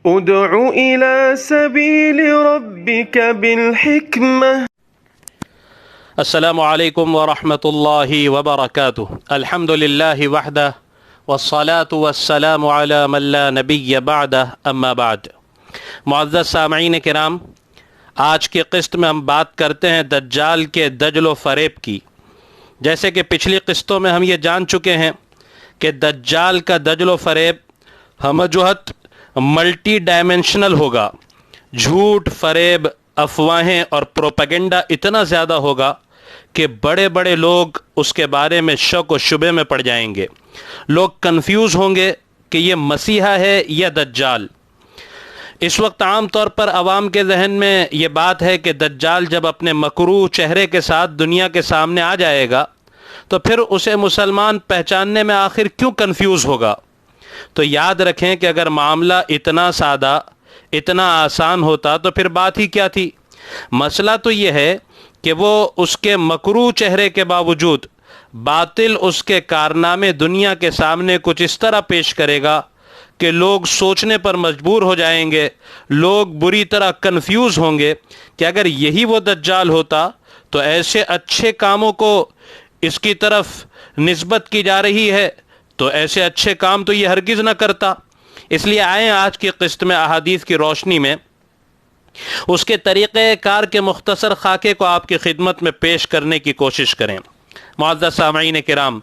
ادع إلى سبيل ربك بالحكمة. السلام علیکم ورحمۃ اللہ وبرکاتہ. الحمد للہ وحدہ والصلاة والسلام علی من لا نبی بعدہ اما بعد. معزز سامعین کرام، آج کی قسط میں ہم بات کرتے ہیں دجال کے دجل و فریب کی. جیسے کہ پچھلی قسطوں میں ہم یہ جان چکے ہیں کہ دجال کا دجل و فریب ہمجہت ملٹی ڈائمنشنل ہوگا. جھوٹ، فریب، افواہیں اور پروپیگنڈا اتنا زیادہ ہوگا کہ بڑے بڑے لوگ اس کے بارے میں شک و شبے میں پڑ جائیں گے. لوگ کنفیوز ہوں گے کہ یہ مسیحا ہے یا دجال. اس وقت عام طور پر عوام کے ذہن میں یہ بات ہے کہ دجال جب اپنے مکروہ چہرے کے ساتھ دنیا کے سامنے آ جائے گا تو پھر اسے مسلمان پہچاننے میں آخر کیوں کنفیوز ہوگا. تو یاد رکھیں کہ اگر معاملہ اتنا سادہ، اتنا آسان ہوتا تو پھر بات ہی کیا تھی. مسئلہ تو یہ ہے کہ وہ اس کے مکروہ چہرے کے باوجود باطل اس کے کارنامے دنیا کے سامنے کچھ اس طرح پیش کرے گا کہ لوگ سوچنے پر مجبور ہو جائیں گے. لوگ بری طرح کنفیوز ہوں گے کہ اگر یہی وہ دجال ہوتا تو ایسے اچھے کاموں کو اس کی طرف نسبت کی جا رہی ہے تو ایسے اچھے کام تو یہ ہرگز نہ کرتا. اس لیے آئیں آج کی قسط میں احادیث کی روشنی میں اس کے طریقہ کار کے مختصر خاکے کو آپ کی خدمت میں پیش کرنے کی کوشش کریں. معزز سامعین کرام،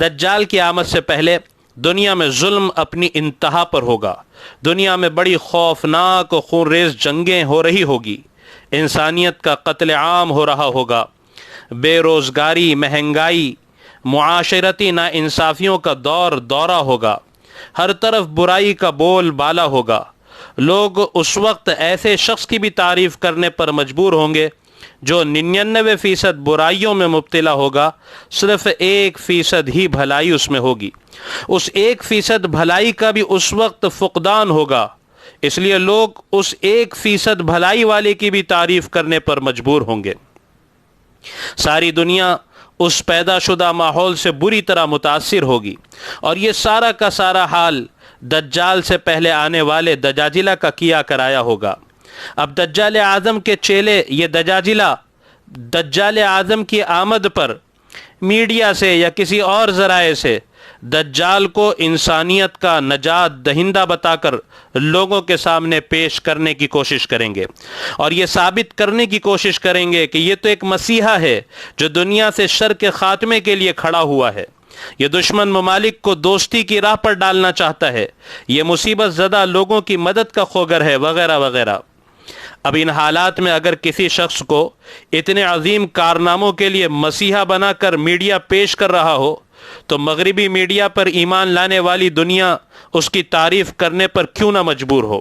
دجال کی آمد سے پہلے دنیا میں ظلم اپنی انتہا پر ہوگا. دنیا میں بڑی خوفناک و خونریز جنگیں ہو رہی ہوگی. انسانیت کا قتل عام ہو رہا ہوگا. بے روزگاری، مہنگائی، معاشرتی ناانصافیوں کا دورہ ہوگا. ہر طرف برائی کا بول بالا ہوگا. لوگ اس وقت ایسے شخص کی بھی تعریف کرنے پر مجبور ہوں گے جو 99% برائیوں میں مبتلا ہوگا، صرف 1% ہی بھلائی اس میں ہوگی. اس 1% بھلائی کا بھی اس وقت فقدان ہوگا. اس لیے لوگ اس 1% بھلائی والے کی بھی تعریف کرنے پر مجبور ہوں گے. ساری دنیا اس پیدا شدہ ماحول سے بری طرح متاثر ہوگی، اور یہ سارا کا سارا حال دجال سے پہلے آنے والے دجاجلہ کا کیا کرایا ہوگا. اب دجال اعظم کے چیلے یہ دجاجلہ دجال اعظم کی آمد پر میڈیا سے یا کسی اور ذرائع سے دجال کو انسانیت کا نجات دہندہ بتا کر لوگوں کے سامنے پیش کرنے کی کوشش کریں گے، اور یہ ثابت کرنے کی کوشش کریں گے کہ یہ تو ایک مسیحا ہے جو دنیا سے شر کے خاتمے کے لیے کھڑا ہوا ہے. یہ دشمن ممالک کو دوستی کی راہ پر ڈالنا چاہتا ہے. یہ مصیبت زدہ لوگوں کی مدد کا خوگر ہے، وغیرہ وغیرہ. اب ان حالات میں اگر کسی شخص کو اتنے عظیم کارناموں کے لیے مسیحا بنا کر میڈیا پیش کر رہا ہو تو مغربی میڈیا پر ایمان لانے والی دنیا اس کی تعریف کرنے پر کیوں نہ مجبور ہو.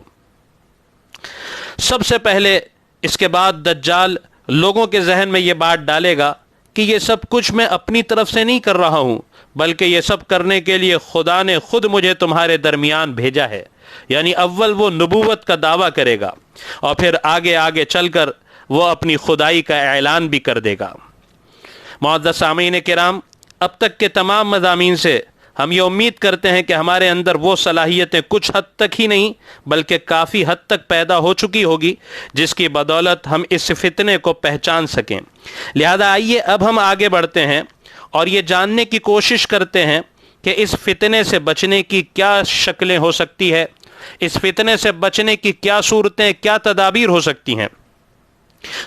سب سے پہلے اس کے بعد دجال لوگوں کے ذہن میں یہ بات ڈالے گا کہ یہ سب کچھ میں اپنی طرف سے نہیں کر رہا ہوں، بلکہ یہ سب کرنے کے لیے خدا نے خود مجھے تمہارے درمیان بھیجا ہے. یعنی اول وہ نبوت کا دعویٰ کرے گا اور پھر آگے آگے چل کر وہ اپنی خدائی کا اعلان بھی کر دے گا. معزز سامعین کرام، اب تک کے تمام مضامین سے ہم یہ امید کرتے ہیں کہ ہمارے اندر وہ صلاحیتیں کچھ حد تک ہی نہیں بلکہ کافی حد تک پیدا ہو چکی ہوگی جس کی بدولت ہم اس فتنے کو پہچان سکیں. لہذا آئیے اب ہم آگے بڑھتے ہیں اور یہ جاننے کی کوشش کرتے ہیں کہ اس فتنے سے بچنے کی کیا شکلیں ہو سکتی ہے، اس فتنے سے بچنے کی کیا صورتیں، کیا تدابیر ہو سکتی ہیں.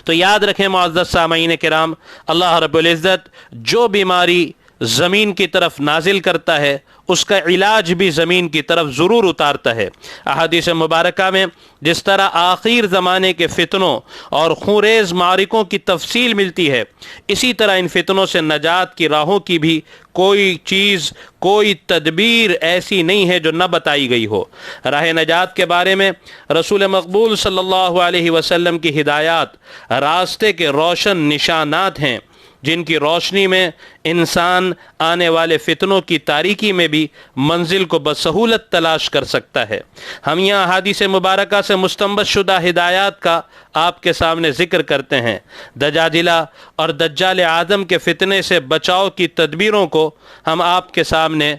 تو یاد رکھیں معزز سامعین کرام، اللہ رب العزت جو بیماری زمین کی طرف نازل کرتا ہے اس کا علاج بھی زمین کی طرف ضرور اتارتا ہے. احادیث مبارکہ میں جس طرح آخر زمانے کے فتنوں اور خونریز معرکوں کی تفصیل ملتی ہے، اسی طرح ان فتنوں سے نجات کی راہوں کی بھی کوئی چیز، کوئی تدبیر ایسی نہیں ہے جو نہ بتائی گئی ہو. راہ نجات کے بارے میں رسول مقبول صلی اللہ علیہ وسلم کی ہدایات راستے کے روشن نشانات ہیں جن کی روشنی میں انسان آنے والے فتنوں کی تاریکی میں بھی منزل کو بسہولت تلاش کر سکتا ہے. ہم یہاں احادیث مبارکہ سے مستنبط شدہ ہدایات کا آپ کے سامنے ذکر کرتے ہیں. دجاجلہ اور دجال اعظم کے فتنے سے بچاؤ کی تدبیروں کو ہم آپ کے سامنے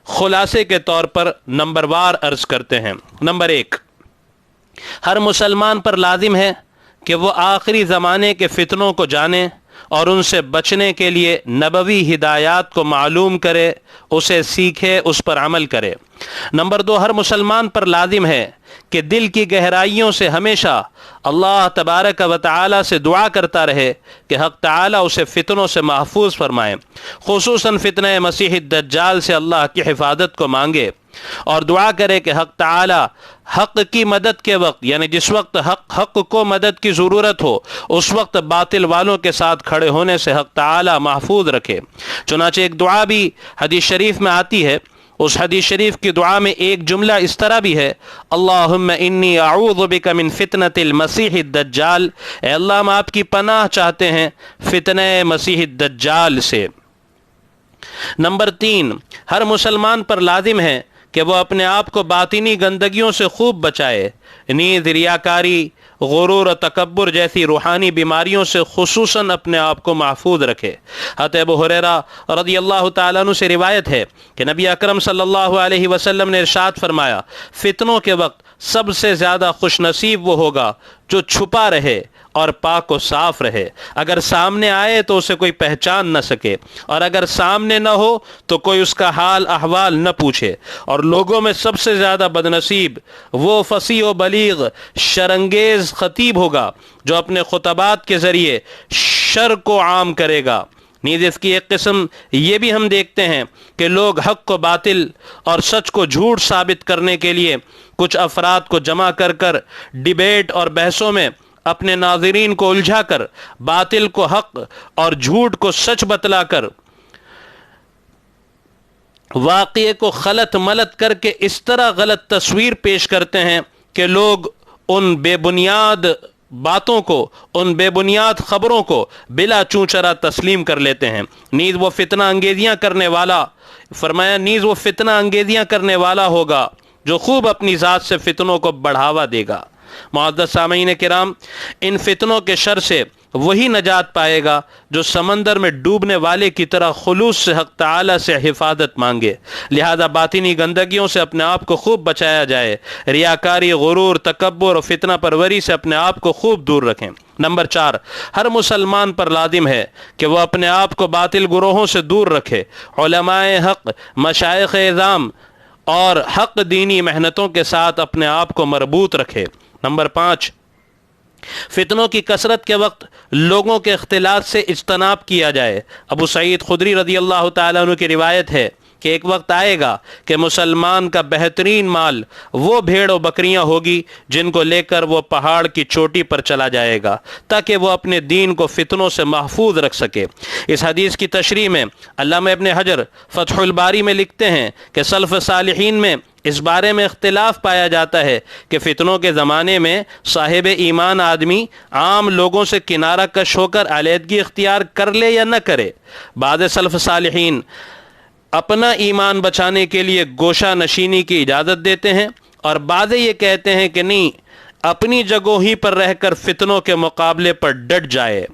خلاصے کے طور پر نمبر وار عرض کرتے ہیں. نمبر 1، ہر مسلمان پر لازم ہے کہ وہ آخری زمانے کے فتنوں کو جانے اور ان سے بچنے کے لیے نبوی ہدایات کو معلوم کرے، اسے سیکھے، اس پر عمل کرے۔ نمبر 2، ہر مسلمان پر لازم ہے کہ دل کی گہرائیوں سے ہمیشہ اللہ تبارک و تعالی سے دعا کرتا رہے کہ حق تعالی اسے فتنوں سے محفوظ فرمائے، خصوصاً فتنہ مسیح الدجال سے اللہ کی حفاظت کو مانگے، اور دعا کرے کہ حق تعالی حق کی مدد کے وقت، یعنی جس وقت حق کو مدد کی ضرورت ہو، اس وقت باطل والوں کے ساتھ کھڑے ہونے سے حق تعالی محفوظ رکھے۔ چنانچہ ایک دعا بھی حدیث شریف میں آتی ہے، اس حدیث شریف کی دعا میں ایک جملہ اس طرح بھی ہے، اللہم انی اعوذ بک من فتنۃ المسیح الدجال، اے اللہ ہم آپ کی پناہ چاہتے ہیں فتنہ مسیح الدجال سے۔ نمبر 3، ہر مسلمان پر لازم ہے کہ وہ اپنے آپ کو باطنی گندگیوں سے خوب بچائے، نیز ریاکاری، غرور و تکبر جیسی روحانی بیماریوں سے خصوصاً اپنے آپ کو محفوظ رکھے۔ حضرت ابو ہریرہ رضی اللہ تعالیٰ عنہ سے روایت ہے کہ نبی اکرم صلی اللہ علیہ وسلم نے ارشاد فرمایا، فتنوں کے وقت سب سے زیادہ خوش نصیب وہ ہوگا جو چھپا رہے اور پاک و صاف رہے، اگر سامنے آئے تو اسے کوئی پہچان نہ سکے، اور اگر سامنے نہ ہو تو کوئی اس کا حال احوال نہ پوچھے۔ اور لوگوں میں سب سے زیادہ بدنصیب وہ فصیح و بلیغ شرانگیز خطیب ہوگا جو اپنے خطبات کے ذریعے شر کو عام کرے گا۔ نیز اس کی ایک قسم یہ بھی ہم دیکھتے ہیں کہ لوگ حق کو باطل اور سچ کو جھوٹ ثابت کرنے کے لیے کچھ افراد کو جمع کر کر ڈیبیٹ اور بحثوں میں اپنے ناظرین کو الجھا کر باطل کو حق اور جھوٹ کو سچ بتلا کر واقعے کو خلط ملط کر کے اس طرح غلط تصویر پیش کرتے ہیں کہ لوگ ان بے بنیاد باتوں کو، ان بے بنیاد خبروں کو بلا چونچرا تسلیم کر لیتے ہیں۔ نیز وہ فتنہ انگیزیاں کرنے والا، فرمایا نیز وہ فتنہ انگیزیاں کرنے والا ہوگا جو خوب اپنی ذات سے فتنوں کو بڑھاوا دے گا۔ معزز سامعین کرام، ان فتنوں کے شر سے وہی نجات پائے گا جو سمندر میں ڈوبنے والے کی طرح خلوص سے حق تعالی سے حفاظت مانگے۔ لہذا باطنی گندگیوں سے اپنے آپ کو خوب بچایا جائے، ریاکاری، غرور، تکبر اور فتنہ پروری سے اپنے آپ کو خوب دور رکھیں۔ نمبر 4، ہر مسلمان پر لازم ہے کہ وہ اپنے آپ کو باطل گروہوں سے دور رکھے، علماء حق، مشائخ اعظام اور حق دینی محنتوں کے ساتھ اپنے آپ کو مربوط رکھے۔ نمبر 5، فتنوں کی کثرت کے وقت لوگوں کے اختلاط سے اجتناب کیا جائے۔ ابو سعید خدری رضی اللہ تعالیٰ عنہ کی روایت ہے کہ ایک وقت آئے گا کہ مسلمان کا بہترین مال وہ بھیڑ و بکریاں ہوگی جن کو لے کر وہ پہاڑ کی چوٹی پر چلا جائے گا تاکہ وہ اپنے دین کو فتنوں سے محفوظ رکھ سکے۔ اس حدیث کی تشریح میں علامہ ابن حجر فتح الباری میں لکھتے ہیں کہ سلف صالحین میں اس بارے میں اختلاف پایا جاتا ہے کہ فتنوں کے زمانے میں صاحب ایمان آدمی عام لوگوں سے کنارہ کش ہو کر علیحدگی اختیار کر لے یا نہ کرے۔ بعض سلف صالحین اپنا ایمان بچانے کے لیے گوشہ نشینی کی اجازت دیتے ہیں، اور بعض یہ کہتے ہیں کہ نہیں، اپنی جگہوں ہی پر رہ کر فتنوں کے مقابلے پر ڈٹ جائے۔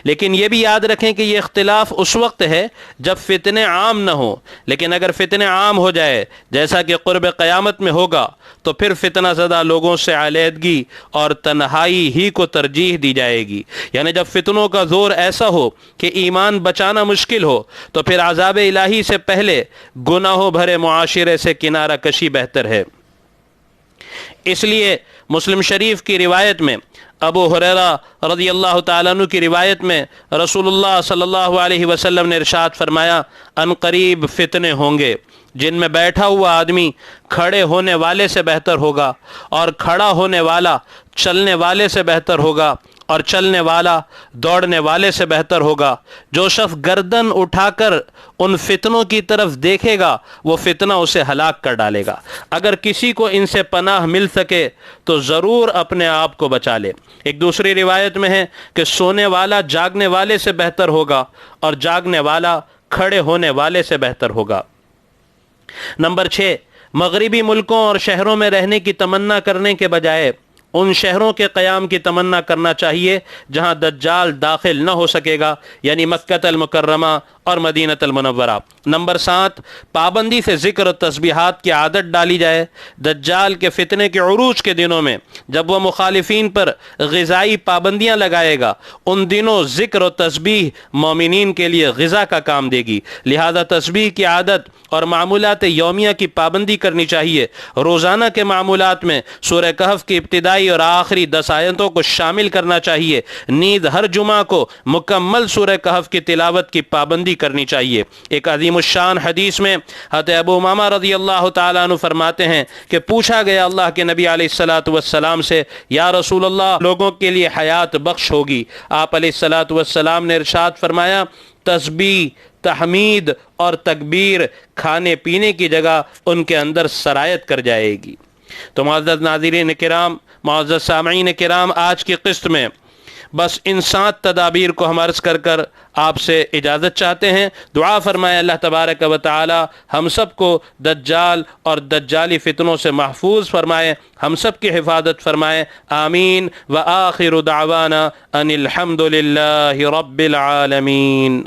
لیکن یہ بھی یاد رکھیں کہ یہ اختلاف اس وقت ہے جب فتنے عام نہ ہوں، لیکن اگر فتنے عام ہو جائے جیسا کہ قرب قیامت میں ہوگا تو پھر فتنہ زدہ لوگوں سے علیحدگی اور تنہائی ہی کو ترجیح دی جائے گی۔ یعنی جب فتنوں کا زور ایسا ہو کہ ایمان بچانا مشکل ہو تو پھر عذاب الہی سے پہلے گناہوں بھرے معاشرے سے کنارہ کشی بہتر ہے۔ اس لیے مسلم شریف کی روایت میں، ابو ہریرہ رضی اللہ تعالیٰ عنہ کی روایت میں، رسول اللہ صلی اللہ علیہ وسلم نے ارشاد فرمایا، ان قریب فتنے ہوں گے جن میں بیٹھا ہوا آدمی کھڑے ہونے والے سے بہتر ہوگا، اور کھڑا ہونے والا چلنے والے سے بہتر ہوگا، اور چلنے والا دوڑنے والے سے بہتر ہوگا۔ جو شخص گردن اٹھا کر ان فتنوں کی طرف دیکھے گا وہ فتنہ اسے ہلاک کر ڈالے گا۔ اگر کسی کو ان سے پناہ مل سکے تو ضرور اپنے آپ کو بچا لے۔ ایک دوسری روایت میں ہے کہ سونے والا جاگنے والے سے بہتر ہوگا، اور جاگنے والا کھڑے ہونے والے سے بہتر ہوگا۔ نمبر 6، مغربی ملکوں اور شہروں میں رہنے کی تمنا کرنے کے بجائے ان شہروں کے قیام کی تمنا کرنا چاہیے جہاں دجال داخل نہ ہو سکے گا، یعنی مکہ المکرمہ اور مدینہ المنورہ۔ نمبر 7، پابندی سے ذکر و تسبیحات کی عادت ڈالی جائے۔ دجال کے فتنے کے عروج کے دنوں میں جب وہ مخالفین پر غذائی پابندیاں لگائے گا، ان دنوں ذکر و تسبیح مومنین کے لیے غذا کا کام دے گی، لہذا تسبیح کی عادت اور معمولات یومیہ کی پابندی کرنی چاہیے۔ روزانہ کے معمولات میں سورہ کہف کی ابتدائی اور آخری 10 آیتوں کو شامل کرنا چاہیے۔ نیز ہر جمعہ کو مکمل سورہ کہف کی تلاوت کی پابندی کرنی چاہیے۔ ایک عظیم الشان حدیث میں حضرت ابو امامہ رضی اللہ تعالیٰ عنہ فرماتے ہیں کہ پوچھا گیا اللہ کے نبی علیہ الصلوۃ والسلام سے، یا رسول اللہ، لوگوں کے لیے حیات بخش ہوگی؟ آپ علیہ الصلوۃ والسلام نے ارشاد فرمایا، تسبیح، تحمید اور تکبیر کھانے پینے کی جگہ ان کے اندر سرایت کر جائے گی۔ تو معزز ناظرین کرام، معزز سامعین کرام، آج کی قسط میں بس ان 7 تدابیر کو ہم عرض کر کر آپ سے اجازت چاہتے ہیں۔ دعا فرمائے اللہ تبارک و تعالی ہم سب کو دجال اور دجالی فتنوں سے محفوظ فرمائے، ہم سب کی حفاظت فرمائے، آمین۔ وآخر دعوانا ان الحمد للہ رب العالمین۔